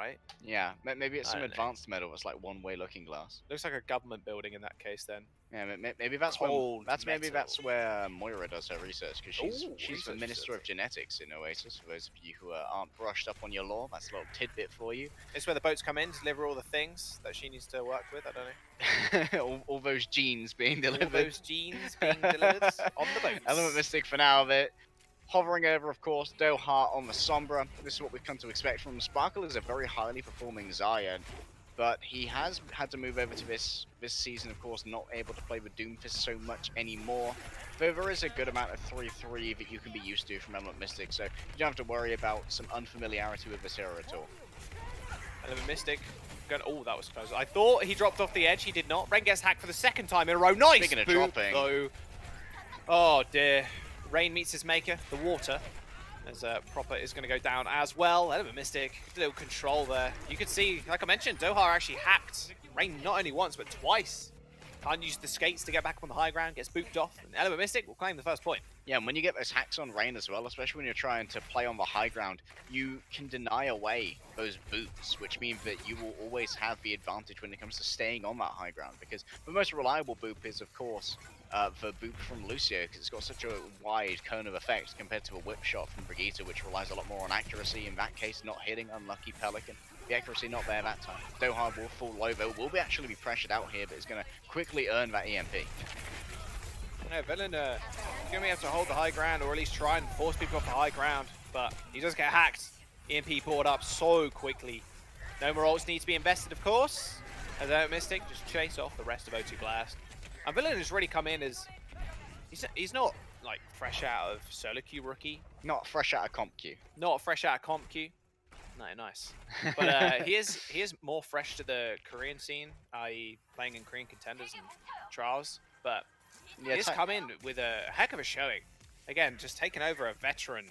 right? Yeah, maybe it's I some don't know. advanced metal that's like one-way looking glass. Looks like a government building in that case then. Yeah, maybe that's Cold maybe that's metal. where Moira does her research, because she's Ooh, the research Minister of facility. Genetics in Oasis. For those of you who aren't brushed up on your lore, that's a little tidbit for you. It's where the boats come in, deliver all the things that she needs to work with. I don't know. all those genes being delivered. All those genes being delivered on the boats. Element Mystic for now, but hovering over, of course, Doha on the Sombra. This is what we've come to expect from him. Sparkle is a very highly performing Zion, but he has had to move over to this season, of course, not able to play with Doomfist so much anymore. Though there is a good amount of 3-3 that you can be used to from Element Mystic, so you don't have to worry about some unfamiliarity with this hero at all. Element Mystic. Oh, that was close. I thought he dropped off the edge. He did not. Rain gets hacked for the second time in a row. Nice Speaking of boot, dropping. though. Oh, dear. Rain meets his maker, the water. As Proper is going to go down as well. Element Mystic, a little control there. You can see, like I mentioned, Doha actually hacked Rain not only once, but twice. Can't use the skates to get back up on the high ground, gets booped off, and Element Mystic will claim the first point. Yeah, and when you get those hacks on Rain as well, especially when you're trying to play on the high ground, you can deny away those boots, which means that you will always have the advantage when it comes to staying on that high ground, because the most reliable boop is, of course, the boop from Lucio, because it's got such a wide cone of effect compared to a whip shot from Brigitte, which relies a lot more on accuracy. In that case, not hitting, unlucky Pelican. The accuracy not there that time. Doha will fall low, though, will actually be pressured out here, but is going to quickly earn that EMP. No, Villain going to be able to hold the high ground, or at least try and force people off the high ground, but he does get hacked. EMP poured up so quickly. No more ults need to be invested, of course, as Mystic just chase off the rest of O2 Blast. And Villain has really come in as... He's not, like, fresh out of solo queue rookie. Not fresh out of comp queue. Not fresh out of comp queue. No, nice. But he is more fresh to the Korean scene, i.e. playing in Korean Contenders and Trials. But yeah, he's come in with a heck of a showing. Again, just taking over a veteran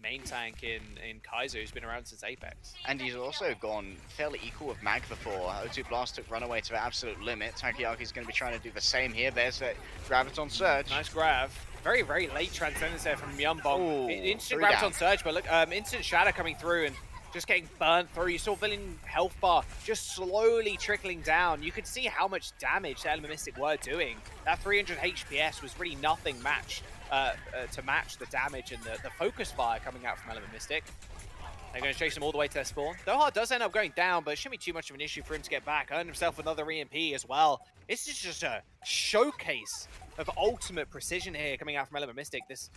main tank in Kaiser, who's been around since Apex. And he's also gone fairly equal with Mag before. O2 Blast took Runaway to the absolute limit. Takiyaki's going to be trying to do the same here. There's that Graviton Surge. Nice grab. Very, very late Transcendence there from Myunbong. Instant Graviton Surge, but look, instant Shatter coming through and just getting burnt through. You saw Villain health bar just slowly trickling down. You could see how much damage the Element Mystic were doing. That 300 HPS was really nothing matched to match the damage and the focus fire coming out from Element Mystic. They're going to chase him all the way to their spawn. Doha does end up going down, but it shouldn't be too much of an issue for him to get back. Earned himself another EMP as well. This is just a showcase of ultimate precision here coming out from Element Mystic. This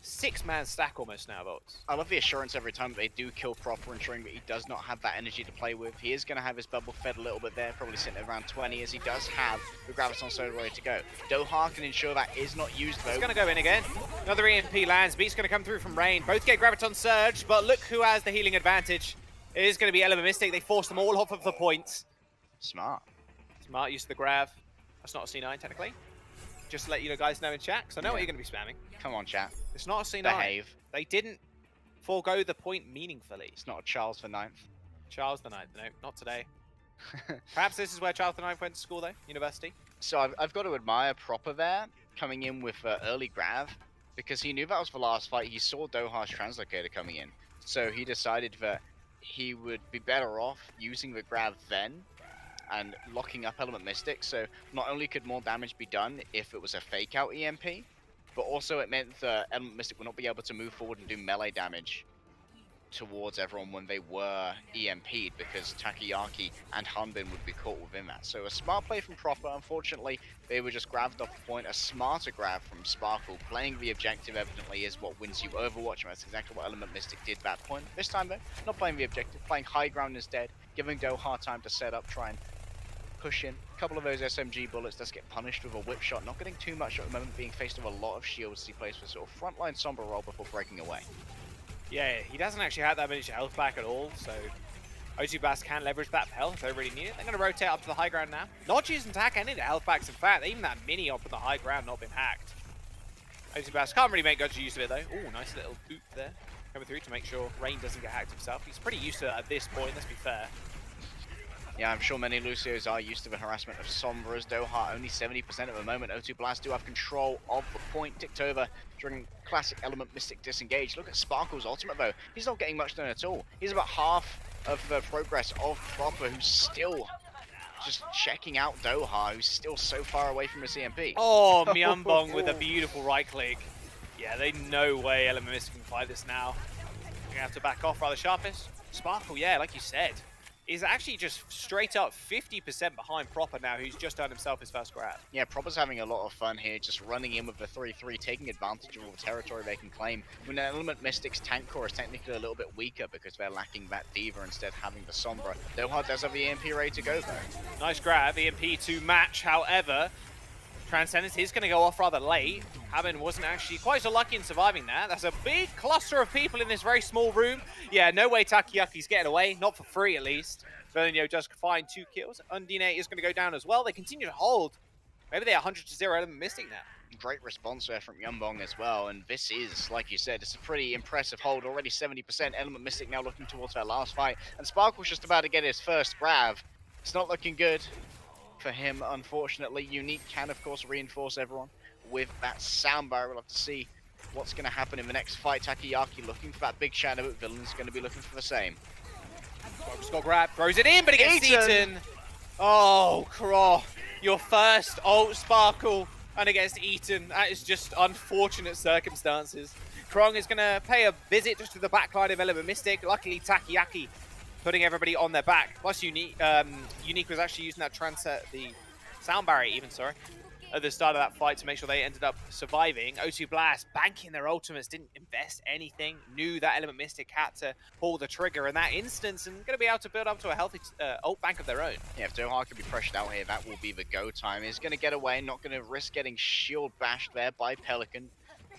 6-man stack almost now, Volts. I love the assurance every time that they do kill Proper, ensuring that he does not have that energy to play with. He is going to have his bubble fed a little bit there, probably sitting at around 20, as he does have the Graviton Soda ready to go. Doha can ensure that is not used, though. He's going to go in again. Another EMP lands. Beat's going to come through from Rain. Both get Graviton Surge, but look who has the healing advantage. It is going to be Element Mystic. They force them all off of the points. Smart. Smart use of the grav. That's not a C9, technically. Just to let you guys know in chat, because I know what you're going to be spamming. Come on, chat. It's not a C9. Behave. They didn't forego the point meaningfully. It's not a Charles the 9th. Charles the 9th. No, not today. Perhaps this is where Charles the 9th went to school, though. University. So I've got to admire Proper there, coming in with early grav, because he knew that was the last fight. He saw Doha's Translocator coming in. So he decided that he would be better off using the grav then, and locking up Element Mystic, so not only could more damage be done if it was a fake out EMP, but also it meant that Element Mystic would not be able to move forward and do melee damage towards everyone when they were EMP'd, because Takayaki and Hanbin would be caught within that. So a smart play from Proper. Unfortunately, they were just grabbed off the point. A smarter grab from Sparkle. Playing the objective evidently is what wins you Overwatch, and that's exactly what Element Mystic did that point. This time though, not playing the objective, playing high ground instead, giving Doha time to set up, try and push in. A couple of those SMG bullets does get punished with a whip shot, not getting too much at the moment, being faced with a lot of shields as he plays for sort of frontline Sombra role before breaking away. Yeah, he doesn't actually have that much health back at all, so O2 Blast can leverage that health if they really need it. They're going to rotate up to the high ground now. Not using attack any of the health packs, in fact, even that mini up on the high ground not been hacked. O2 Blast can't really make much use of it though. Oh, nice little boot there. Coming through to make sure Rain doesn't get hacked himself. He's pretty used to it at this point, let's be fair. Yeah, I'm sure many Lucios are used to the harassment of Sombras. Doha only 70% at the moment. O2 Blast do have control of the point. Ticked over during classic Element Mystic disengage. Look at Sparkle's ultimate though. He's not getting much done at all. He's about half of the progress of Proper, who's still just checking out Doha, who's still so far away from his EMP. Oh, Myeonbong with a beautiful right click. Yeah, they no way Element Mystic can fight this now. They're gonna have to back off rather sharpish. Sparkle, yeah, like you said, is actually just straight up 50% behind Proper now, who's just done himself his first grab. Yeah, Proper's having a lot of fun here, just running in with the 3-3, taking advantage of all the territory they can claim. When Element Mystic's tank core is technically a little bit weaker because they're lacking that Diva instead having the Sombra. Doha does have the EMP ready to go though. Nice grab, EMP to match, however, Transcendence is going to go off rather late. Haben wasn't actually quite so lucky in surviving that. That's a big cluster of people in this very small room. Yeah, no way Takiyaki's getting away, not for free at least. Villeneuve does find 2 kills. Undine is going to go down as well. They continue to hold. Maybe they're 100-0 Element Mystic now. Great response there from Myeonbong as well, and this is, like you said, it's a pretty impressive hold. Already 70%. Element Mystic now looking towards their last fight, and Sparkle's just about to get his first grab. It's not looking good for him, unfortunately. Unique can, of course, reinforce everyone with that sound barrier. We'll have to see what's going to happen in the next fight. Takayaki looking for that big shadow, but Villain's going to be looking for the same. Sparkle grab, throws it in, but it gets eaten. Oh, Craw, your first ult, Sparkle, and it gets eaten. That is just unfortunate circumstances. Krong is going to pay a visit just to the backline of Element Mystic. Luckily, Takayaki putting everybody on their back. Plus, Unique was actually using that the sound barrier even, sorry, at the start of that fight to make sure they ended up surviving. O2 Blast banking their ultimates, didn't invest anything, knew that Element Mystic had to pull the trigger in that instance and going to be able to build up to a healthy ult bank of their own. Yeah, if Doha can be pressured out here, that will be the go time. He's going to get away, not going to risk getting shield bashed there by Pelican.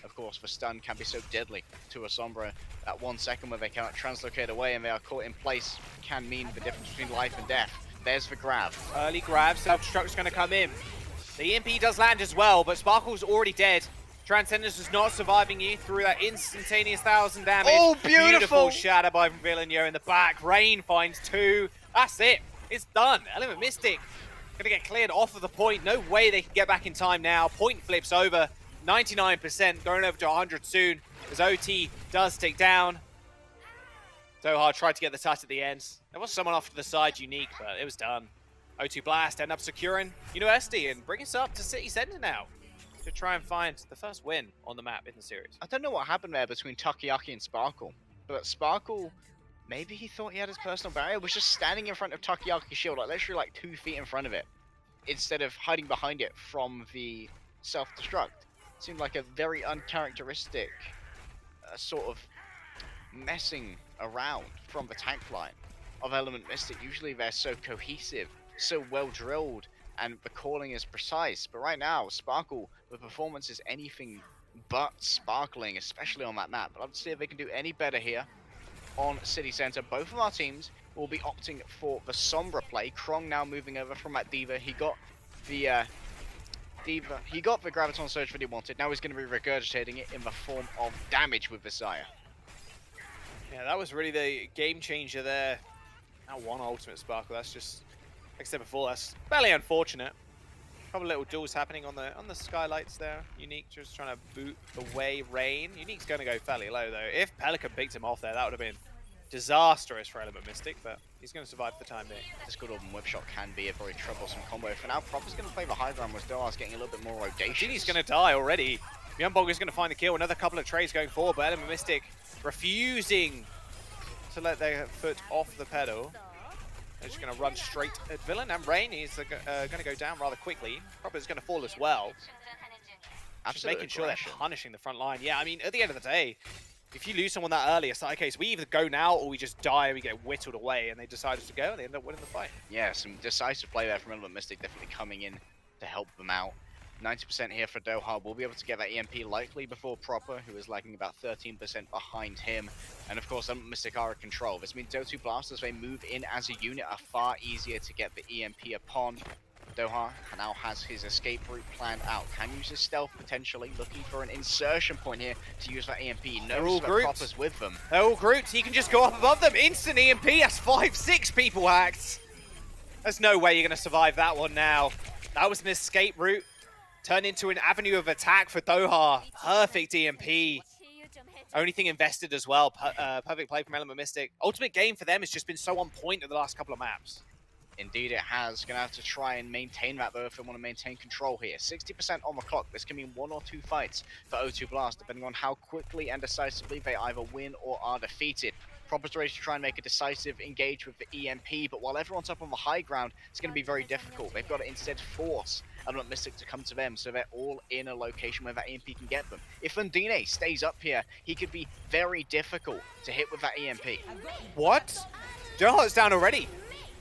Of course, the stun can be so deadly to a Sombra. That 1 second where they cannot translocate away and they are caught in place can mean the difference between life and death. There's the grab. Early grab, self-destruct's going to come in. The EMP does land as well, but Sparkle's already dead. Transcendence is not surviving you through that instantaneous 1,000 damage. Oh, beautiful! Beautiful shadow by Villeneuve in the back. Rain finds 2. That's it. It's done. Element Mystic going to get cleared off of the point. No way they can get back in time now. Point flips over. 99%, going over to 100 soon, as OT does tick down. Doha tried to get the touch at the end. There was someone off to the side, Unique, but it was done. O2 Blast end up securing University and bring us up to City Center now to try and find the first win on the map in the series. I don't know what happened there between Takayaki and Sparkle, but Sparkle, maybe he thought he had his personal barrier, was just standing in front of Takayaki's shield, like literally like 2 feet in front of it, instead of hiding behind it from the self-destruct. Seemed like a very uncharacteristic sort of messing around from the tank line of Element Mystic. Usually they're so cohesive, so well drilled, and the calling is precise. But right now, Sparkle, the performance is anything but sparkling, especially on that map. But let's see if they can do any better here on City Center. Both of our teams will be opting for the Sombra play. Krong now moving over from that Diva. He got the Graviton Surge that he wanted. Now he's going to be regurgitating it in the form of damage with Visaya. Yeah, that was really the game changer there. Now 1 ultimate Sparkle. That's just, like I said before, that's fairly unfortunate. A couple of little duels happening on the skylights there. Unique just trying to boot away Rain. Unique's going to go fairly low though. If Pelican picked him off there, that would have been disastrous for Element Mystic, but he's going to survive for the time being. This good Orban Whip Shot can be a very troublesome combo. For now, Proper's going to play the high ground with Doha's getting a little bit more rotation. Gini's going to die already. Myeonbong is going to find the kill. Another couple of trades going forward, but Element Mystic refusing to let their foot off the pedal. They're just going to run straight at Villain, and Rain is going to go down rather quickly. Proper's going to fall as well. Just making sure they're punishing the front line. Yeah, I mean, at the end of the day, if you lose someone that early, it's like, okay, so we either go now or we just die and we get whittled away, and they decided to go and they end up winning the fight. Yeah, some decisive play there from Element Mystic, definitely coming in to help them out. 90% here for Doha. Will be able to get that EMP likely before Proper, who is lagging about 13% behind him. And of course, Element Mystic are in control. This means O2 Blasters, they move in as a unit, are far easier to get the EMP upon. Doha now has his escape route planned out. Can use his stealth potentially, looking for an insertion point here to use that EMP. They're all grouped. Proper's with them. They're all grouped. He can just go up above them. Instant EMP. That's 5-6 people hacked. There's no way you're going to survive that one now. That was an escape route. Turned into an avenue of attack for Doha. Perfect EMP. Only thing invested as well. Perfect play from Element Mystic. Ultimate game for them has just been so on point in the last couple of maps. Indeed it has. Going to have to try and maintain that though if they want to maintain control here. 60% on the clock. This can mean 1 or 2 fights for O2 Blast, depending on how quickly and decisively they either win or are defeated. Proper's ready to try and make a decisive engage with the EMP, but while everyone's up on the high ground, it's going to be very difficult. They've got to instead force Element Mystic to come to them, so they're all in a location where that EMP can get them. If Undine stays up here, he could be very difficult to hit with that EMP. What? Dohar's down already.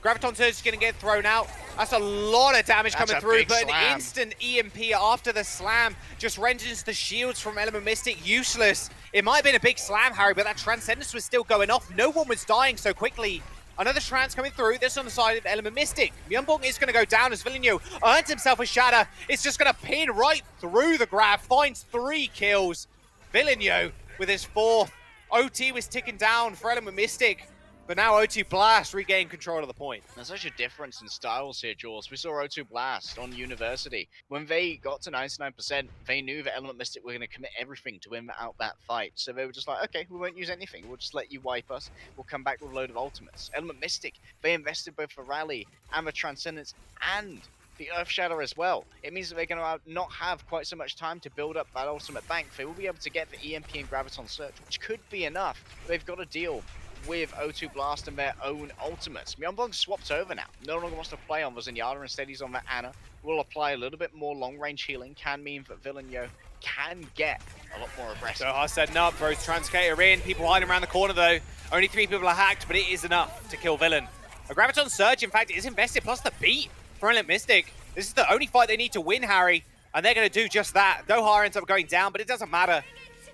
Graviton Surge is going to get thrown out. That's a lot of damage coming through, but an instant EMP after the slam just renders the shields from Element Mystic useless. It might have been a big slam, Harry, but that Transcendence was still going off. No one was dying so quickly. Another trans coming through. This on the side of Element Mystic. Myeonbong is going to go down as Villeneuve earns himself a shatter. It's just going to pin right through the grab. Finds 3 kills. Villeneuve with his 4th. OT was ticking down for Element Mystic. But now O2 Blast regained control of the point. There's such a difference in styles here, Jules. We saw O2 Blast on University. When they got to 99%, they knew that Element Mystic were going to commit everything to win out that fight. So they were just like, okay, we won't use anything. We'll just let you wipe us. We'll come back with a load of ultimates. Element Mystic, they invested both the Rally and the Transcendence and the Earth Shatter as well. It means that they're going to not have quite so much time to build up that ultimate bank. They will be able to get the EMP and Graviton Surge, which could be enough. They've got to deal with O2 Blast and their own ultimates. Myeonbong swapped over now. No longer wants to play on the Zenyatta, instead he's on that Ana. Will apply a little bit more long-range healing. Can mean that Villeneuve can get a lot more aggressive. Doha setting up, throws Transcater in. People hiding around the corner though. Only 3 people are hacked, but it is enough to kill Villain. A Graviton Surge, in fact, is invested, plus the beat for Element Mystic. This is the only fight they need to win, Harry, and they're going to do just that. Doha ends up going down, but it doesn't matter.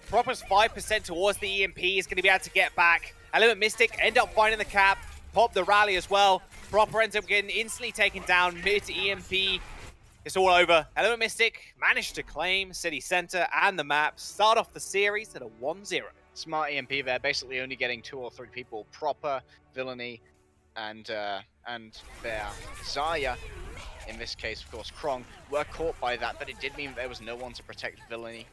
Proper's 5% towards the EMP is going to be able to get back. Element Mystic end up finding the cap, pop the rally as well. Proper ends up getting instantly taken down mid-EMP. It's all over. Element Mystic managed to claim City Center and the map, start off the series at a 1-0. Smart EMP there, basically only getting 2 or 3 people. Proper, Villainy, and their Zaya, in this case, of course, Krong, were caught by that, but it did mean that there was no one to protect Villainy.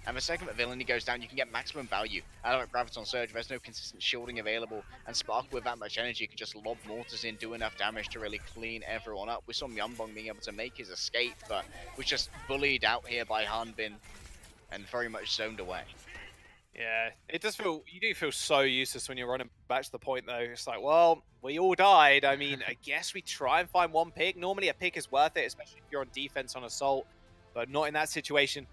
And the second that Villainy goes down, you can get maximum value out of Graviton Surge. There's no consistent shielding available, and Spark with that much energy can just lob mortars in, do enough damage to really clean everyone up. We saw Myeonbong being able to make his escape, but was just bullied out here by Hanbin and very much zoned away. Yeah, it does feel, you do feel so useless when you're running back to the point though. It's like, well, we all died. I mean, I guess we try and find 1 pick. Normally a pick is worth it, especially if you're on defense on Assault, but not in that situation.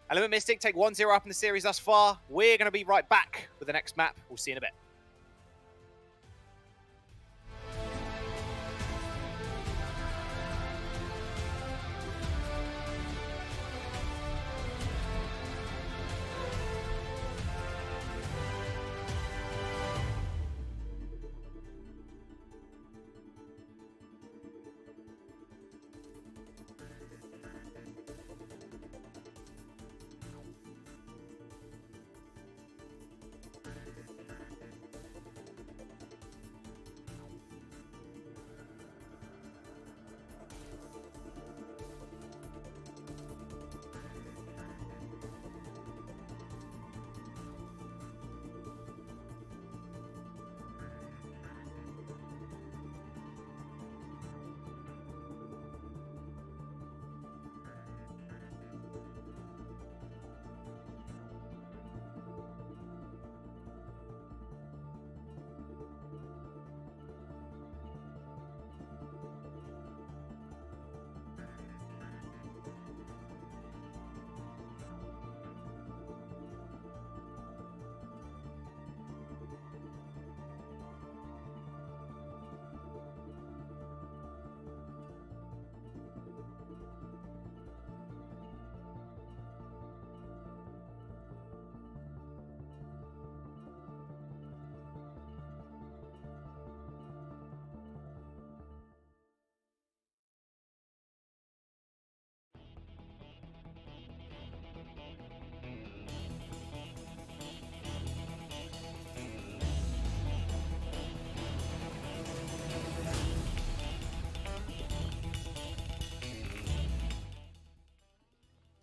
Element Mystic take 1-0 up in the series thus far. We're going to be right back with the next map. We'll see you in a bit.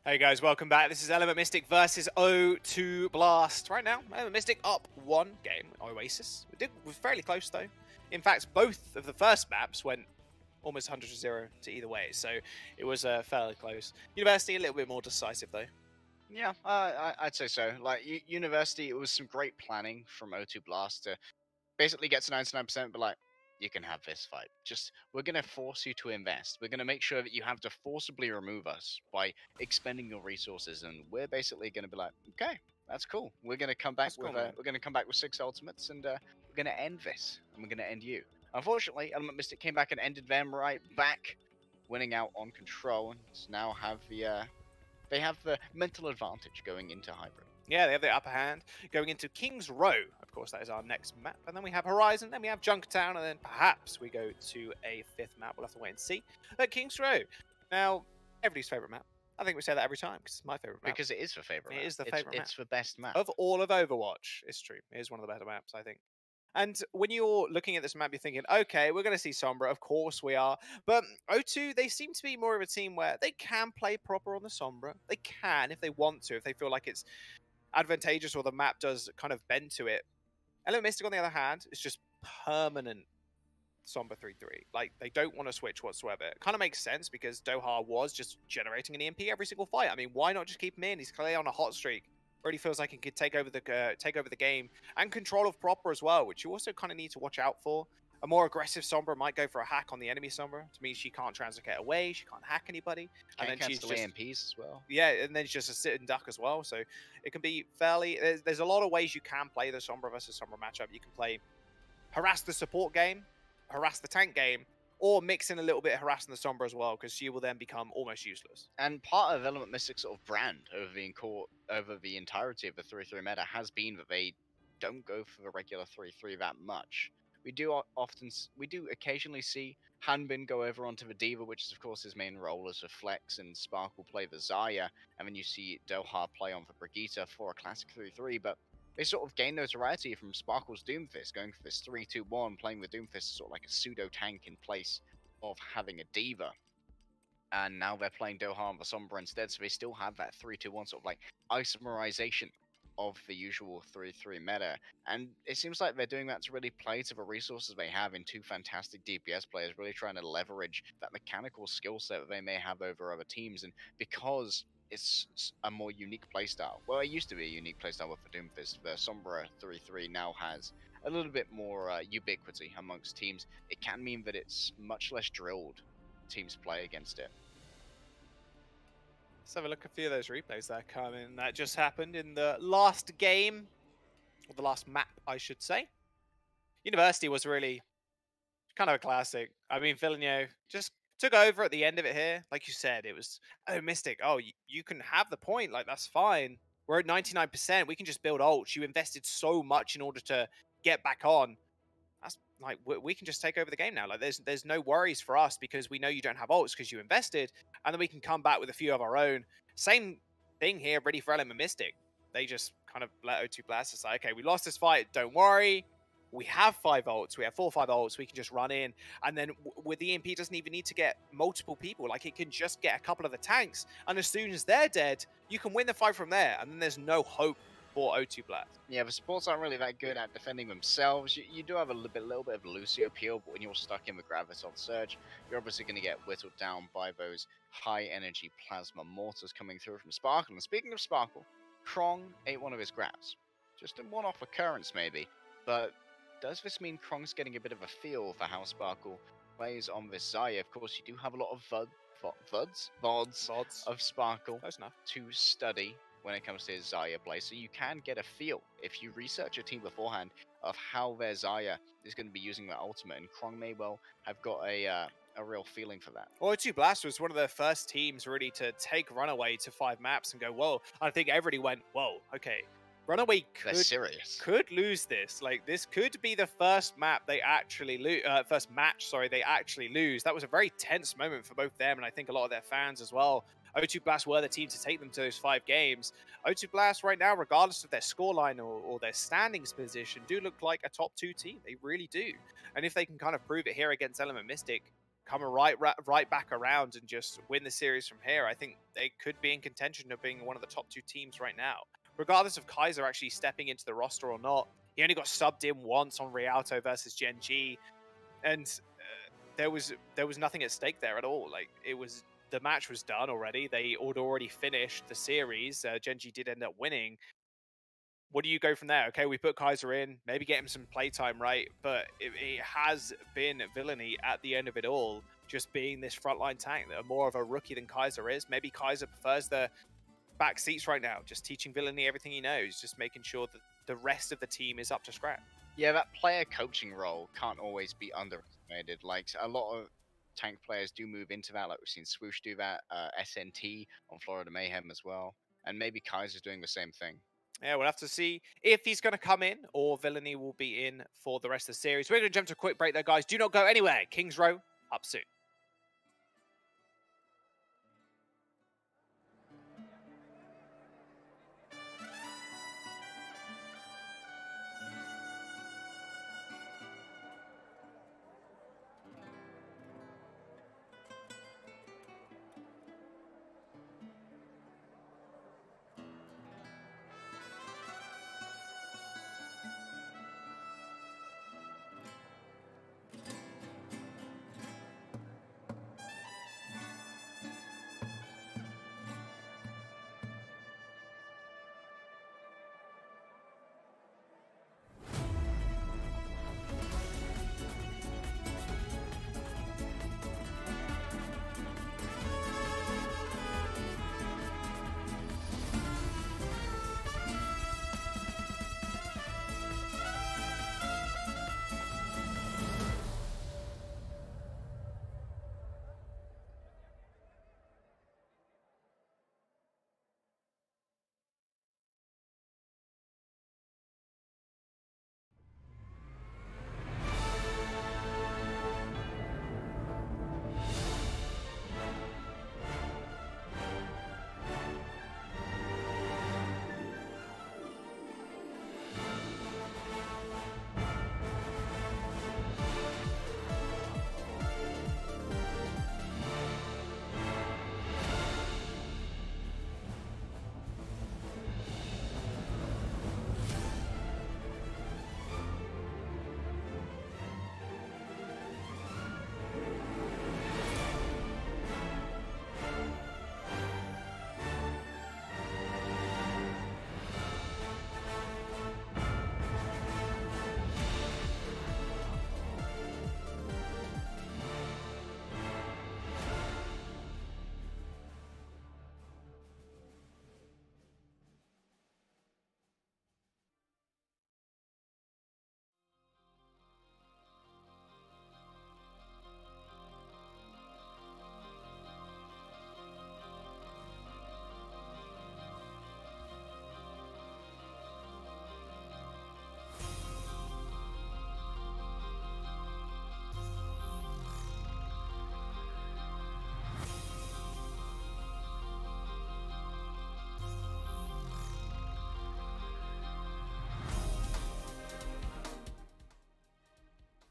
Hey guys, welcome back. This is Element Mystic versus O2 Blast. Right now, Element Mystic up 1 game. Oasis. We're fairly close though. In fact, both of the first maps went almost 100-0 to either way, so it was fairly close. University a little bit more decisive though. Yeah, I'd say so. Like University, it was some great planning from O2 Blast to basically get to 99%, but like, you can have this fight. Just, we're going to force you to invest. We're going to make sure that you have to forcibly remove us by expending your resources, and we're basically going to be like, okay, that's cool. We're going to come back with we're going to come back with 6 ultimates, and we're going to end this, and we're going to end you. Unfortunately, Element Mystic came back and ended them right back, winning out on control, and now have the they have the mental advantage going into hybrid. Yeah, they have the upper hand going into King's Row. Of course, that is our next map. And then we have Horizon, then we have Junktown, and then perhaps we go to a 5th map. We'll have to wait and see. But King's Row. Now, everybody's favourite map. I think we say that every time because it's my favourite map. Because it is the favourite map. It is the favourite map. It's the best map. Of all of Overwatch. It's true. It is one of the better maps, I think. And when you're looking at this map, you're thinking, okay, we're going to see Sombra. Of course we are. But O2, they seem to be more of a team where they can play proper on the Sombra. They can if they want to, if they feel like it's advantageous or the map does kind of bend to it. Element Mystic, on the other hand, is just permanent Sombra 3-3. Like, they don't want to switch whatsoever. It kind of makes sense because Doha was just generating an EMP every single fight. I mean, why not just keep him in? He's clearly on a hot streak. Already feels like he could take over the game and control of proper as well, which you also kind of need to watch out for. A more aggressive Sombra might go for a hack on the enemy Sombra to mean she can't translocate away, she can't hack anybody, and then she's just EMPs as well. Yeah, and then she's just a sit and duck as well. So it can be fairly. There's a lot of ways you can play the Sombra versus Sombra matchup. You can play harass the support game, harass the tank game, or mix in a little bit of harassing the Sombra as well, because she will then become almost useless. And part of Element Mystic's sort of brand over the entirety of the 3-3 meta has been that they don't go for the regular 3-3 that much. We do occasionally see Hanbin go over onto the D.Va, which is of course his main role as a flex, and Sparkle play the Zarya, and then you see Doha play on the Brigitte for a classic 3-3, but they sort of gain notoriety from Sparkle's Doomfist, going for this 3-2-1, playing with Doomfist sort of like a pseudo-tank in place of having a D.Va. And now they're playing Doha on the Sombra instead, so they still have that 3-2-1 sort of like isomerization of the usual 3-3 meta, and it seems like they're doing that to really play to the resources they have in 2 fantastic DPS players, really trying to leverage that mechanical skill set that they may have over other teams, and because it's a more unique playstyle, well, it used to be a unique playstyle with the Doomfist, the Sombra 3-3 now has a little bit more ubiquity amongst teams. It can mean that it's much less drilled teams play against it. Let's have a look at a few of those replays that come in. That just happened in the last game, or the last map, I should say. University was really kind of a classic. I mean, Villeneuve just took over at the end of it here. Like you said, it was, oh, Mystic, oh, you can have the point. Like, that's fine. We're at 99%. We can just build ults. You invested so much in order to get back on. That's like, we can just take over the game now. Like, there's no worries for us because we know you don't have ults because you invested, and then we can come back with a few of our own. Same thing here, ready for Element Mystic. They just kind of let O2 Blast us like, okay, we lost this fight, don't worry. We have 5 ults, we have 4 or 5 ults, we can just run in, and then with the EMP, it doesn't even need to get multiple people. Like, it can just get a couple of the tanks, and as soon as they're dead, you can win the fight from there, and then there's no hope for O2 Blast. Yeah, the supports aren't really that good at defending themselves. You do have a little bit of Lucio appeal, but when you're stuck in the Graviton Surge, you're obviously going to get whittled down by those high-energy plasma mortars coming through from Sparkle. And speaking of Sparkle, Krong ate one of his grabs. Just a one-off occurrence, maybe. But does this mean Krong's getting a bit of a feel for how Sparkle plays on this Zarya? Of course, you do have a lot of VODs of Sparkle to study when it comes to his Zarya play, so you can get a feel, if you research a team beforehand, of how their Zarya is going to be using their ultimate, and Krong may well have got a real feeling for that. Well, O2 Blast was one of the first teams really to take Runaway to 5 maps and go, whoa. I think everybody went, whoa, okay. Runaway could lose this. Like, this could be the first map they actually lose. First match, sorry, they actually lose. That was a very tense moment for both them, and I think a lot of their fans as well. O2 Blast were the team to take them to those 5 games. O2 Blast right now, regardless of their scoreline or their standings position, do look like a top 2 team. They really do. And if they can kind of prove it here against Element Mystic, come right back around and just win the series from here, I think they could be in contention of being one of the top 2 teams right now. Regardless of Kaiser actually stepping into the roster or not, he only got subbed in once on Rialto versus Gen G, and there was nothing at stake there at all. Like, the match was done already. They had already finished the series. Gen G did end up winning. What do you go from there? Okay, we put Kaiser in, maybe get him some playtime, right? But it has been villainy at the end of it all, just being this frontline tank that are more of a rookie than Kaiser is. Maybe Kaiser prefers the back seats right now, just teaching villainy everything he knows, just making sure that the rest of the team is up to scratch. Yeah, that player coaching role can't always be underestimated. Like, a lot of tank players do move into that, like we've seen Swoosh do that, SNT on Florida Mayhem as well, and maybe Kaiser's doing the same thing. Yeah, we'll have to see if he's going to come in or Villainy will be in for the rest of the series. We're going to jump to a quick break there, guys. Do not go anywhere. Kings Row, up soon.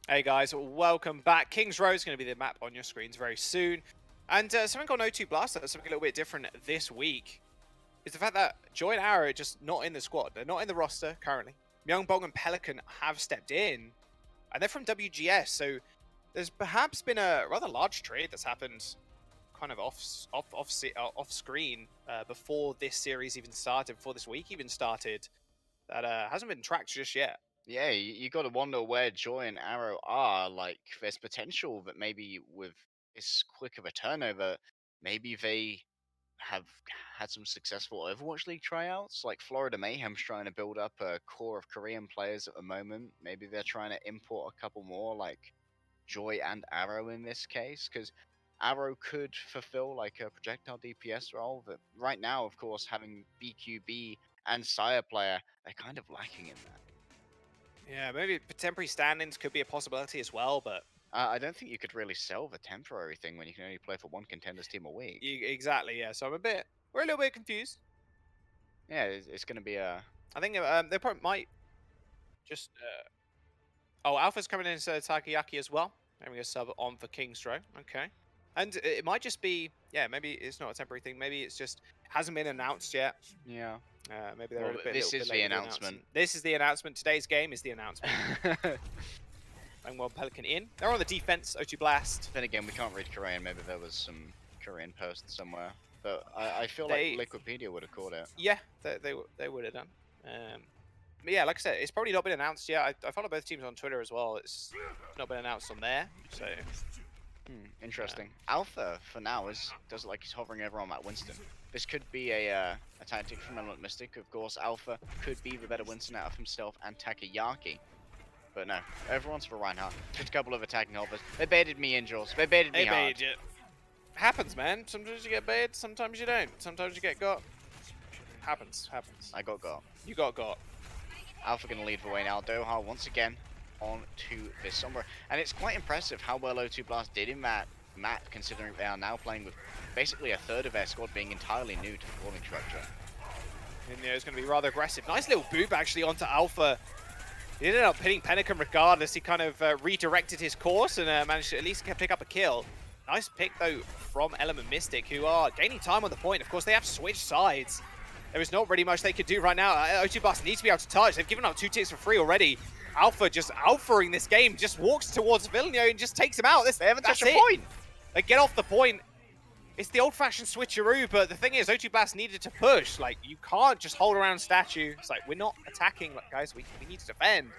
Hey guys, welcome back. Kings Row is going to be the map on your screens very soon. And something called O2 Blaster, something a little bit different this week, is the fact that Joy and Arrow are just not in the squad. They're not in the roster currently. Myungbong and Pelican have stepped in, and they're from WGS, so there's perhaps been a rather large trade that's happened kind of off screen before this series even started, before this week even started, that hasn't been tracked just yet. Yeah, you got to wonder where Joy and Arrow are. Like, there's potential that maybe with this quick of a turnover, maybe they have had some successful Overwatch League tryouts. Like, Florida Mayhem's trying to build up a core of Korean players at the moment. Maybe they're trying to import a couple more, like Joy and Arrow in this case, because Arrow could fulfill like a projectile DPS role. But right now, of course, having BQB and Sire player, they're kind of lacking in that. Yeah, maybe temporary stand-ins could be a possibility as well, but I don't think you could really sell the temporary thing when you can only play for one Contenders team a week. Exactly, yeah. So we're a little bit confused. Yeah, it's going to be a... I think they probably might just... Oh, Alpha's coming in instead of Takayaki as well. Having a sub on for Kingstro. Okay. And it might just be, yeah, maybe it's not a temporary thing. Maybe it's just hasn't been announced yet. Yeah. Maybe they're a bit. This is the announcement. This is the announcement. Today's game is the announcement. Playing well, Pelican in. They're on the defense. O2 Blast. Then again, we can't read Korean. Maybe there was some Korean post somewhere. But I feel like Wikipedia would have caught it. Yeah, they would have done. But yeah, like I said, it's probably not been announced yet. I follow both teams on Twitter as well. It's not been announced on there, so. Interesting. Alpha, for now, does look like he's hovering over on that Winston. This could be a tactic from Element Mystic. Of course, Alpha could be the better Winston out of himself and Takayaki. But no, everyone's for Reinhardt. Just a couple of attacking hovers. They baited me in, Jules. They baited me hard. Baited you. Happens, man. Sometimes you get baited, sometimes you don't. Sometimes you get got. Happens. I got got. You got. Alpha gonna lead the way now. Doha once again on to this Sombra. And it's quite impressive how well O2 Blast did in that map, considering they are now playing with basically a third of their squad being entirely new to the forming structure. And yeah, it's going to be rather aggressive. Nice little boop actually onto Alpha. He ended up hitting Pelican regardless. He kind of redirected his course and managed to at least pick up a kill. Nice pick though from Element Mystic, who are gaining time on the point. Of course, they have switched sides. There is not really much they could do right now. O2 Blast needs to be able to touch. They've given up 2 ticks for free already. Alpha just alphaing this game, just walks towards Villeneuve and just takes him out. They haven't touched a point. They get off the point. It's the old-fashioned switcheroo, but the thing is, O2 Blast needed to push. Like, you can't just hold around statue. It's like, we're not attacking, like, guys. We need to defend.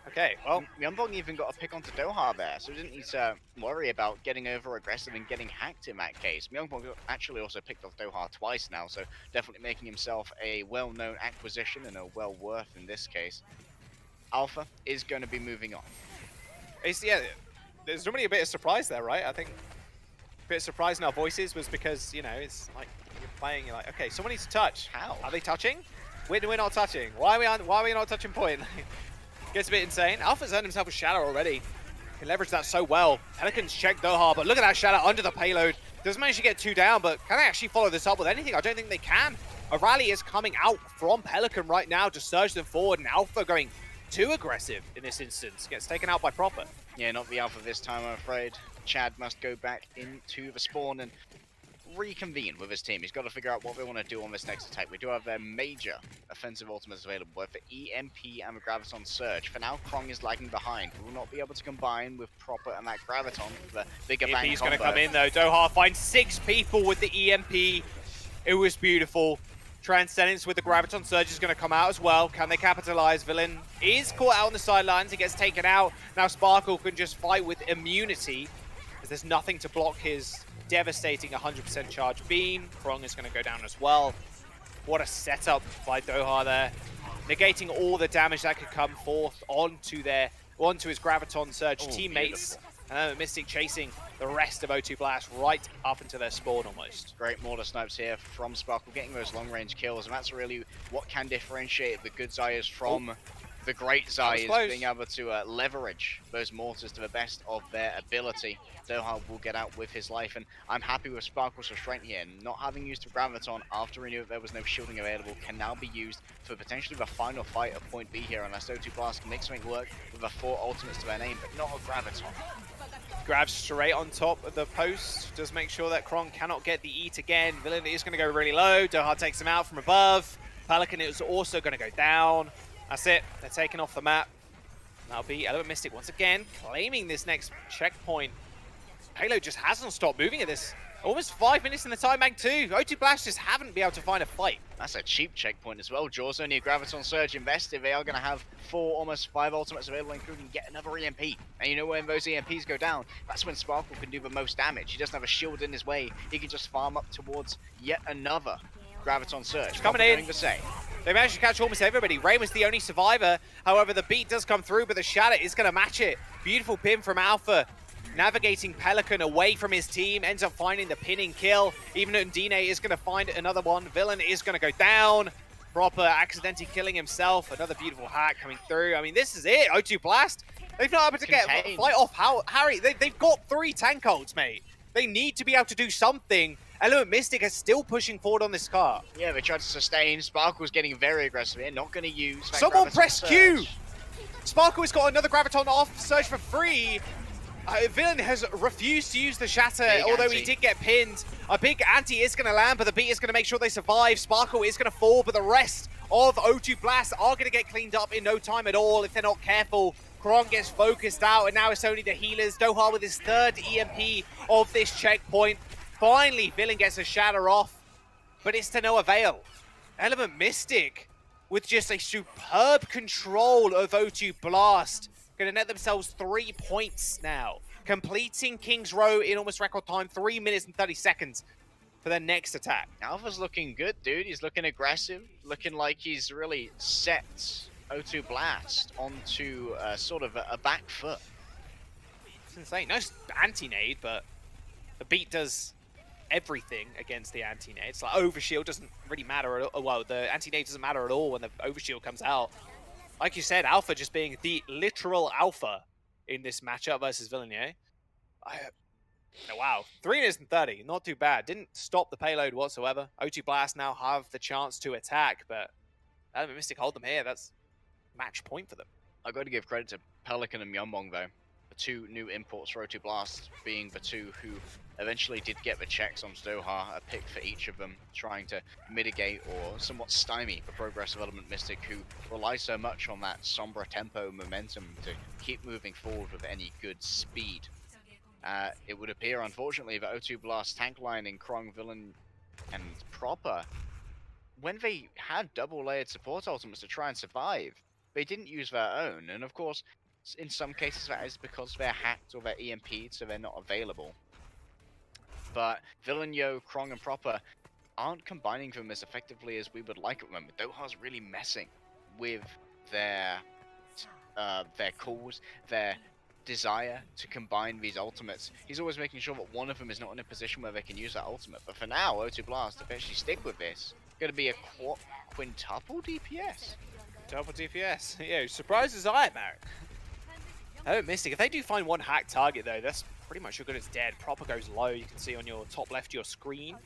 Okay, well. Myeonbong even got a pick onto Doha there, so we didn't need to worry about getting over-aggressive and getting hacked in that case. Myeonbong actually also picked off Doha twice now, so definitely making himself a well-known acquisition and a well-worth in this case. Alpha is going to be moving on. Yeah, there's normally a bit of surprise there, right? I think a bit of surprise in our voices was because, you know, it's like you're playing, you're like, okay, someone needs to touch. How? Are they touching? We're not touching. Why are we not touching point? Gets a bit insane. Alpha's earned himself a shadow already. Can leverage that so well. Pelicans check Doha, but look at that shadow under the payload. Doesn't manage to get 2 down, but can they actually follow this up with anything? I don't think they can. A rally is coming out from Pelican right now to surge them forward, and Alpha going too aggressive in this instance. Gets taken out by Proper. Yeah, not the Alpha this time, I'm afraid. Chad must go back into the spawn and reconvene with his team. He's got to figure out what they want to do on this next attack. We do have their major offensive ultimates available, both for EMP and the Graviton Surge. For now, Krong is lagging behind. We will not be able to combine with Proper and that Graviton for the bigger bang EMP's going to come in though. Doha finds 6 people with the EMP. It was beautiful. Transcendence with the Graviton Surge is going to come out as well. Can they capitalize? Villain is caught out on the sidelines. He gets taken out. Now Sparkle can just fight with immunity, as there's nothing to block his devastating 100% charge beam. Krong is going to go down as well. What a setup by Doha there. Negating all the damage that could come forth onto his Graviton Surge teammates. And Mystic chasing the rest of O2 Blast right up into their spawn almost. Great mortar snipes here from Sparkle, getting those long-range kills, and that's really what can differentiate the good Zayas from the great Zayas, being able to leverage those mortars to the best of their ability. Doha will get out with his life, and I'm happy with Sparkle's restraint here. Not having used the Graviton after he knew that there was no shielding available can now be used for potentially the final fight of Point B here, unless O2 Blast can make something work with the 4 ultimates to their name, but not a Graviton. Grabs straight on top of the post. Does make sure that Krong cannot get the eat again. Villain is going to go really low. Doha takes him out from above. Pelican is also going to go down. That's it. They're taken off the map. That'll be Element Mystic once again, claiming this next checkpoint. Payload just hasn't stopped moving at this. Almost 5 minutes in the time bank too. O2 Blast just haven't been able to find a fight. That's a cheap checkpoint as well. Jaws only a Graviton Surge invested. They are going to have 4, almost 5 ultimates available, including get another EMP. And you know when those EMPs go down, that's when Sparkle can do the most damage. He doesn't have a shield in his way. He can just farm up towards yet another Graviton Surge. Coming in. They managed to catch almost everybody. Ray was the only survivor. However, the beat does come through, but the Shatter is going to match it. Beautiful pin from Alpha. Navigating Pelican away from his team, ends up finding the pinning kill. Even Undine is going to find another one. Villain is going to go down. Proper accidentally killing himself. Another beautiful hack coming through. I mean, this is it. O2 Blast. They've not able to get a fight off Harry. They've got 3 tank ults, mate. They need to be able to do something. Element Mystic is still pushing forward on this car. Yeah, they tried to sustain. Sparkle's getting very aggressive here. Not going to use that Someone Graviton press Surge. Q. Sparkle has got another Graviton off Surge for free. Villain has refused to use the Shatter, although he did get pinned. A big anti is going to land, but the beat is going to make sure they survive. Sparkle is going to fall, but the rest of O2 Blast are going to get cleaned up in no time at all if they're not careful. Krong gets focused out, and now it's only the healers. Doha with his third EMP of this checkpoint. Finally, Villain gets a Shatter off, but it's to no avail. Element Mystic with just a superb control of O2 Blast. Going to net themselves 3 points now. Completing King's Row in almost record time, 3 minutes and 30 seconds for their next attack. Alpha's looking good, dude. He's looking aggressive, looking like he's really set O2 Blast onto sort of a back foot. It's insane. Nice anti-nade, but the beat does everything against the anti-nade. It's like overshield doesn't really matter at all. Well, the anti-nade doesn't matter at all when the overshield comes out. Like you said, Alpha just being the literal alpha in this matchup versus Villeneuve. Wow, 3 minutes and 30, not too bad. Didn't stop the payload whatsoever. O2 Blast now have the chance to attack, but Element Mystic hold them here. That's match point for them. I've got to give credit to Pelican and Myeonbong, though. The two new imports for O2 Blast being the two who eventually did get the checks on Doha, a pick for each of them, trying to mitigate or somewhat stymie the progress of Element Mystic, who relies so much on that Sombra tempo momentum to keep moving forward with any good speed. It would appear, unfortunately, that O2 Blast tank line in Krong, Villain, and Proper, when they had double-layered support ultimates to try and survive, they didn't use their own, and of course, in some cases that is because they're hacked or they're EMP'd, so they're not available. But Villeneuve, Krong, and Proper aren't combining them as effectively as we would like at the moment. Doha's really messing with their calls, their desire to combine these ultimates. He's always making sure that one of them is not in a position where they can use that ultimate. But for now, O2 Blast eventually stick with this. Going to be a quintuple DPS. Double DPS. Yeah, surprised as I am, Eric. Oh, Mystic. If they do find one hack target, though, that's pretty much as good as dead. Proper goes low. You can see on your top left of your screen.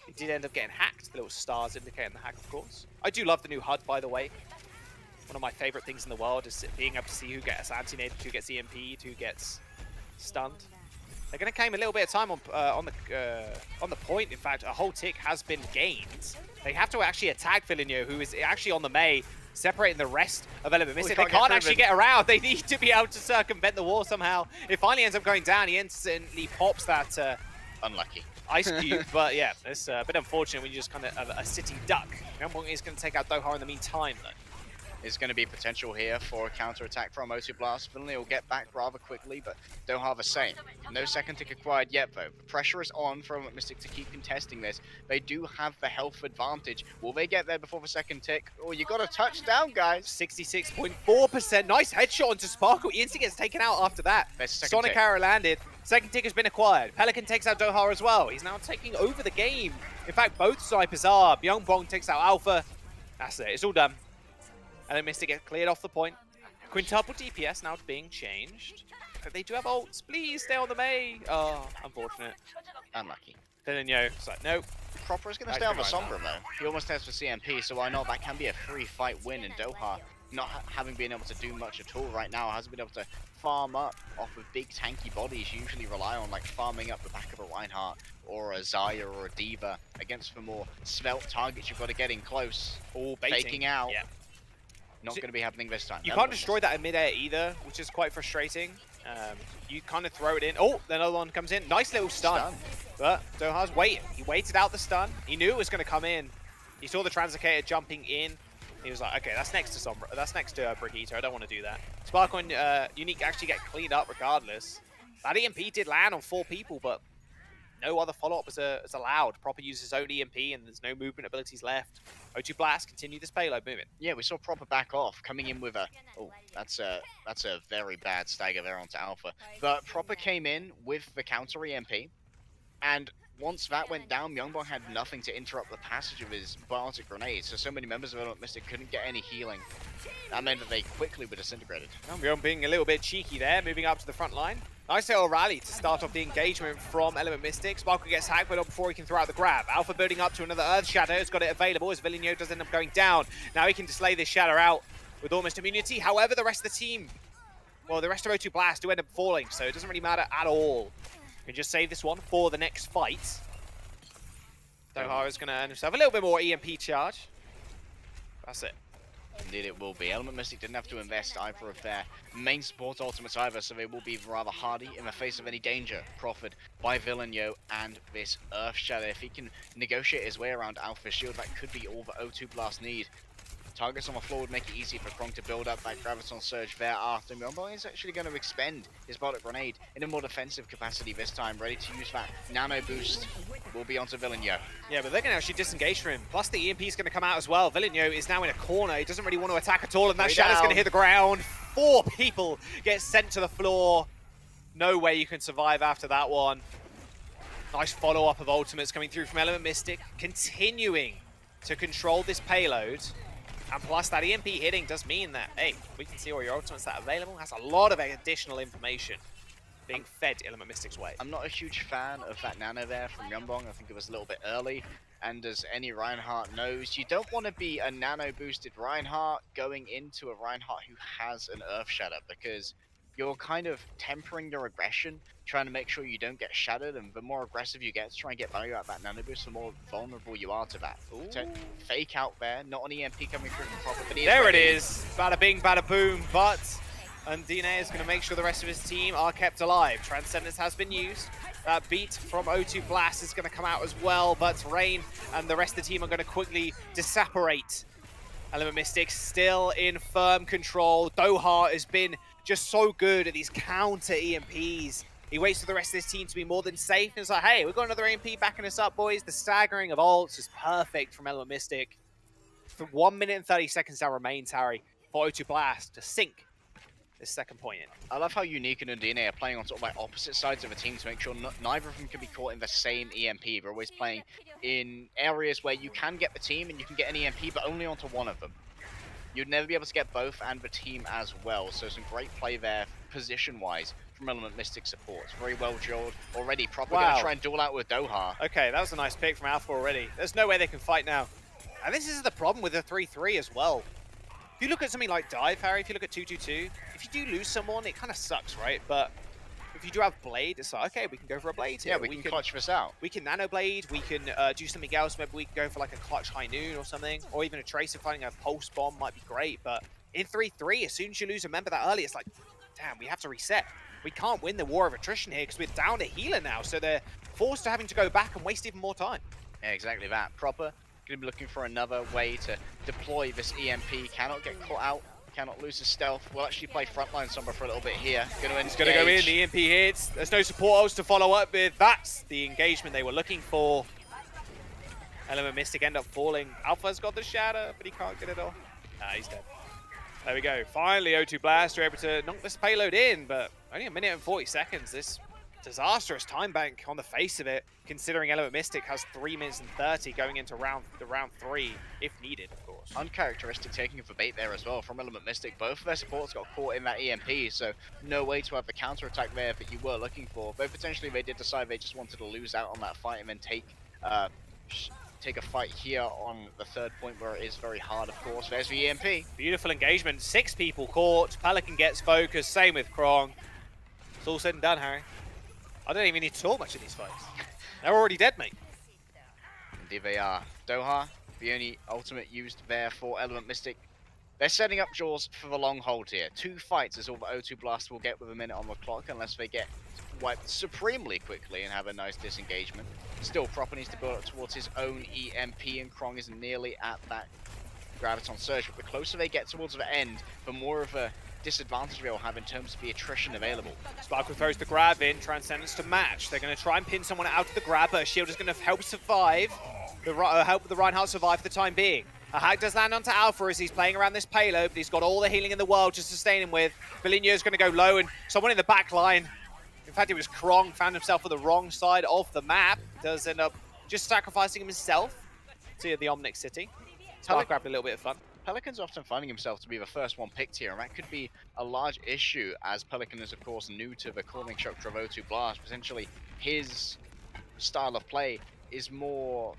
It did end up getting hacked. The little stars indicating the hack, of course. I do love the new HUD, by the way. One of my favorite things in the world is being able to see who gets anti-naded, who gets EMP'd, who gets stunned. They're going to claim a little bit of time on the point. In fact, a whole tick has been gained. They have to actually attack Villeneuve, who is actually on the Mei, separating the rest of Element Mystic. They can't actually get around. They need to be able to circumvent the wall somehow. It finally ends up going down. He instantly pops that unlucky ice cube. But yeah, it's a bit unfortunate when you just kind of a sitting duck. Myeonbong is going to take out Doha in the meantime, though. Is going to be potential here for a counter-attack from O2 Blast. Villeneuve will get back rather quickly, but Doha the same. No second tick acquired yet, though. The pressure is on for Element Mystic to keep contesting this. They do have the health advantage. Will they get there before the second tick? Oh, you got a touchdown, guys. 66.4%. Nice headshot onto Sparkle. Instant gets taken out after that. Sonic Arrow landed. Second tick has been acquired. Pelican takes out Doha as well. He's now taking over the game. In fact, both snipers are. Myeonbong takes out Alpha. That's it. It's all done. And then Mystic get cleared off the point. Quintuple DPS now being changed. But they do have ults. Please stay on the Mei. Oh, unfortunate. Unlucky. Villeneuve, it's like, nope. Proper is going to stay on the Sombra, though. He almost has for CMP, so why not? That can be a free fight win, and Doha, not having been able to do much at all right now, hasn't been able to farm up off of big tanky bodies you usually rely on, like farming up the back of a Reinhardt or a Zaya or a Diva against the more svelte targets you've got to get in close. All baiting. Faking out. Yeah. Not going to be happening this time. You can't destroy that in midair either, which is quite frustrating. You kind of throw it in. Oh, another one comes in. Nice little stun. But Doha's waiting. He waited out the stun. He knew it was going to come in. He saw the Translocator jumping in. He was like, okay, that's next to Sombra. That's next to Brigitte. I don't want to do that. Sparkle and Unique actually get cleaned up regardless. That EMP did land on 4 people, but no other follow-up is allowed. Proper uses his own EMP, and there's no movement abilities left. O2 Blast continue this payload moving. Yeah, we saw Proper back off, coming in with a... Oh, that's a very bad stagger there onto Alpha. But Proper came in with the counter EMP, and once that went down, Myeonbong had nothing to interrupt the passage of his biotic grenade, so many members of Element Mystic couldn't get any healing. That meant that they quickly were disintegrated. Myeonbong being a little bit cheeky there, moving up to the front line. Nice little rally to start off the engagement from Element Mystic. Sparkle gets hacked, but not before he can throw out the grab. Alpha building up to another Earth Shadow. Has got it available as Villeneuve does end up going down. Now he can display this Shadow out with almost immunity. However, the rest of the team well, the rest of O2 Blast do end up falling, so it doesn't really matter at all. You can just save this one for the next fight. Doha is going to earn himself a little bit more EMP charge. That's it. Indeed it will be. Element Mystic didn't have to invest either of their main support ultimates either, so they will be rather hardy in the face of any danger proffered by Villeneuve and this Earth Shadow. If he can negotiate his way around Alpha Shield, that could be all the O2 Blast need. Targets on the floor would make it easy for Krong to build up that Graviton Surge thereafter. Myeonbong is actually going to expend his Pollitt Grenade in a more defensive capacity this time, ready to use that Nano Boost. Will be onto Villeneuve. Yeah, but they're going to actually disengage from him. Plus the EMP is going to come out as well. Villeneuve is now in a corner. He doesn't really want to attack at all, and that Shadow's going to hit the ground. 4 people get sent to the floor. No way you can survive after that one. Nice follow-up of ultimates coming through from Element Mystic, continuing to control this payload. And plus that EMP hitting does mean that, hey, we can see all your ultimates that are available. That's a lot of additional information being fed Element Mystic's way. I'm not a huge fan of that nano there from Myeonbong. I think it was a little bit early. And as any Reinhardt knows, you don't want to be a nano boosted Reinhardt going into a Reinhardt who has an Earth Shatter, because you're kind of tempering your aggression, trying to make sure you don't get shattered, and the more aggressive you get to try and get value out of that nano boost, the more vulnerable you are to that. So fake out there, not an EMP coming through from proper, but there it is, bada bing, bada boom, but Undine is going to make sure the rest of his team are kept alive. Transcendence has been used. That beat from O2 Blast is going to come out as well, but Rain and the rest of the team are going to quickly disapparate. Element Mystic still in firm control. Doha has been just so good at these counter EMPs. He waits for the rest of his team to be more than safe. And it's like, hey, we've got another EMP backing us up, boys. The staggering of ults is perfect from Element Mystic. For 1 minute and 30 seconds now remains, Harry, for O2 Blast to sink this second point in. I love how Unique and Undine are playing on sort of like opposite sides of a team to make sure neither of them can be caught in the same EMP. They're always playing in areas where you can get the team and you can get an EMP, but only onto one of them. You'd never be able to get both and the team as well. So some great play there, position-wise, from Element Mystic supports. Very well drilled already. Probably going to try and duel out with Doha. Okay, that was a nice pick from Alpha already. There's no way they can fight now. And this is the problem with the 3-3 as well. If you look at something like Dive, Harry, if you look at 2-2-2, if you do lose someone, it kind of sucks, right? But if you do have Blade, it's like, okay, we can go for a Blade here. Yeah, we can clutch this out. We can Nano Blade, we can do something else. Maybe we can go for like a Clutch High Noon or something. Or even a Tracer finding a Pulse Bomb might be great. But in 3-3, as soon as you lose a member that early, it's like, damn, we have to reset. We can't win the war of attrition here because we're down a healer now. So they're forced to having to go back and waste even more time. Yeah, exactly that. Proper going to be looking for another way to deploy this EMP. Cannot get caught out. Cannot lose his stealth. We'll actually play frontline Sombra for a little bit here. He's going to go in. The EMP hits. There's no support ults to follow up with. That's the engagement they were looking for. Element Mystic end up falling. Alpha's got the shatter, but he can't get it off. Nah, he's dead. There we go. Finally, O2 Blast are able to knock this payload in, but only a minute and 40 seconds. This disastrous time bank on the face of it, considering Element Mystic has 3 minutes and 30 going into round 3, if needed, of course. Uncharacteristic taking of the bait there as well from Element Mystic. Both of their supports got caught in that EMP, so no way to have the counter-attack there that you were looking for. Though potentially they did decide they just wanted to lose out on that fight and then take a fight here on the third point where it is very hard, of course. There's the EMP. Beautiful engagement. 6 people caught. Pelican gets focused. Same with Krong. It's all said and done, Harry. I don't even need to talk much in these fights. They're already dead, mate. Indeed they are. Doha, the only ultimate used there for Element Mystic. They're setting up Jaws for the long hold here. 2 fights is all the O2 Blast will get with a minute on the clock, unless they get wiped supremely quickly and have a nice disengagement. Still, Proper needs to build up towards his own EMP, and Krong is nearly at that Graviton Surge. But the closer they get towards the end, the more of a disadvantage they'll have in terms of the attrition available. Sparkle throws the grab in, Transcendence to match. They're going to try and pin someone out of the grab. Her shield is going to help survive, help the Reinhardt survive for the time being. A hack does land onto Alpha as he's playing around this payload, but he's got all the healing in the world to sustain him with. Villeneuve's going to go low, and someone in the back line, in fact it was Krong, found himself on the wrong side of the map. Does end up just sacrificing himself to the Omnic City. Spark grabbed a little bit of fun. Pelican's often finding himself to be the first one picked here, and that could be a large issue, as Pelican is, of course, new to the calling structure of O2 Blast. Potentially, his style of play is more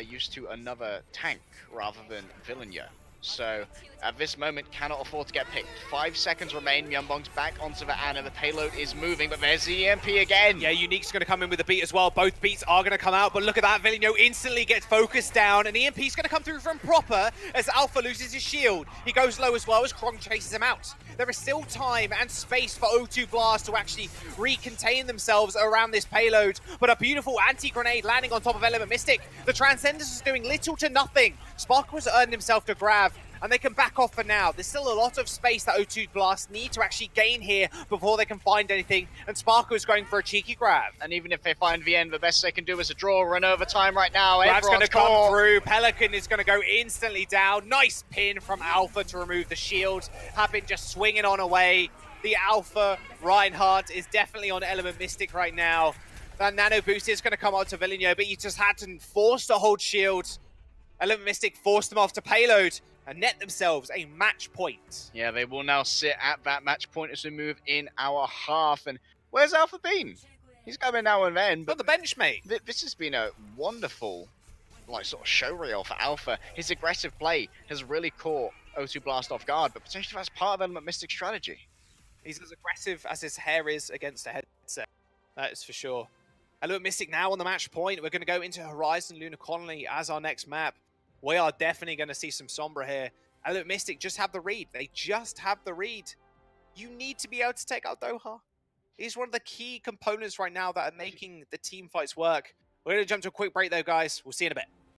used to another tank rather than Villeneuve. So at this moment, cannot afford to get picked. 5 seconds remain. Myunbong's back onto the Ana. The payload is moving, but there's the EMP again. Yeah, Unique's going to come in with the beat as well. Both beats are going to come out, but look at that. Villigno instantly gets focused down, and EMP's going to come through from Proper as Alpha loses his shield. He goes low as well as Krong chases him out. There is still time and space for O2 Blast to actually recontain themselves around this payload, but a beautiful anti-grenade landing on top of Element Mystic. The Transcenders is doing little to nothing. Sparkle has earned himself to grab, and they can back off for now. There's still a lot of space that O2 Blast need to actually gain here before they can find anything, and Sparkle is going for a cheeky grab. And even if they find the end, the best they can do is a draw, run over time right now. Grab's going to come through. Pelican is going to go instantly down. Nice pin from Alpha to remove the shield. Happen just swinging on away. The Alpha Reinhardt is definitely on Element Mystic right now. That nano boost is going to come out to Villigno, but he just had to force to hold shield. Element Mystic forced them off to payload and net themselves a match point. Yeah, they will now sit at that match point as we move in our half. And where's Alpha been? He's coming now and then. But the bench, mate. This has been a wonderful, like, sort of show reel for Alpha. His aggressive play has really caught O2 Blast off guard, but potentially that's part of Element Mystic's strategy. He's as aggressive as his hair is against a headset. That is for sure. Element Mystic now on the match point. We're going to go into Horizon Lunar Colony as our next map. We are definitely going to see some Sombra here. Element Mystic just have the read. They just have the read. You need to be able to take out Doha. He's one of the key components right now that are making the team fights work. We're going to jump to a quick break though, guys. We'll see you in a bit.